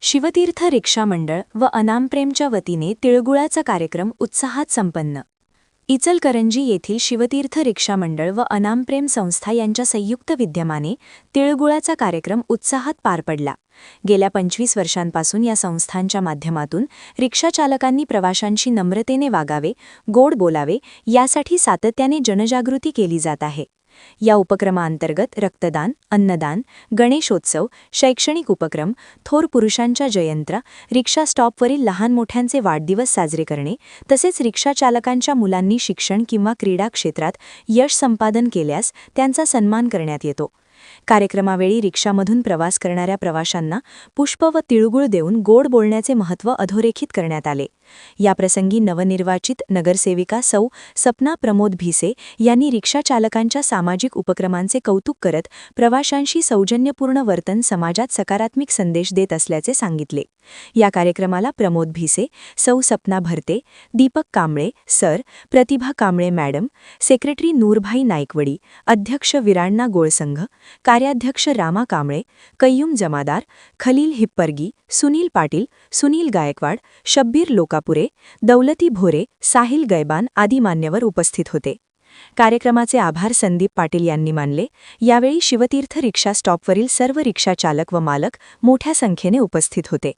शिवतीर्थ रिक्षा मंडळ व अनामप्रेमच्या वतीने तिळगुळाचा कार्यक्रम उत्साहात संपन्न. इचलकरंजी येथील शिवतीर्थ रिक्षा मंडळ व अनामप्रेम संस्था यांच्या संयुक्त विद्यमाने तिळगुळाचा कार्यक्रम उत्साहात पार पडला. गेल्या 25 वर्षांपासून या संस्थांच्या माध्यमातून रिक्षाचालकांनी प्रवाशांशी नम्रतेने वागावे, गोड बोलावे यासाठी सातत्याने जनजागृती केली जात आहे. या उपक्रमांतर्गत रक्तदान, अन्नदान, गणेशोत्सव, शैक्षणिक उपक्रम, थोर पुरुषांच्या जयंत्या, रिक्षा स्टॉपवरील लहान मोठ्यांचे वाढदिवस साजरे करणे तसेच रिक्षाचालकांच्या मुलांनी शिक्षण किंवा क्रीडा क्षेत्रात यश संपादन केल्यास त्यांचा सन्मान करण्यात येतो. कार्यक्रमावेळी रिक्षामधून प्रवास करणाऱ्या प्रवाशांना पुष्प व तिळगुळ देऊन गोड बोलण्याचे महत्त्व अधोरेखित करण्यात आले. याप्रसंगी नवनिर्वाचित नगरसेविका सौ सपना प्रमोद भिसे यांनी रिक्षाचालकांच्या सामाजिक उपक्रमांचे कौतुक करत प्रवाशांशी सौजन्यपूर्ण वर्तन समाजात सकारात्मक संदेश देत असल्याचे सांगितले. या कार्यक्रमाला प्रमोद भिसे, सौ सपना भरते, दीपक कांबळे सर, प्रतिभा कांबळे मॅडम, सेक्रेटरी नूरभाई नाईकवडी, अध्यक्ष विराण्णा गोळसंघ, कार्याध्यक्ष रामा कांबळे, कय्यूम जमादार, खलील हिप्परगी, सुनील पाटील, सुनील गायकवाड, शब्बीर लोकापुरे, दौलती भोरे, साहिल गैबान आदी मान्यवर उपस्थित होते. कार्यक्रमाचे आभार संदीप पाटील यांनी मानले. यावेळी शिवतीर्थ रिक्षा स्टॉपवरील सर्व रिक्षाचालक व मालक मोठ्या संख्येने उपस्थित होते.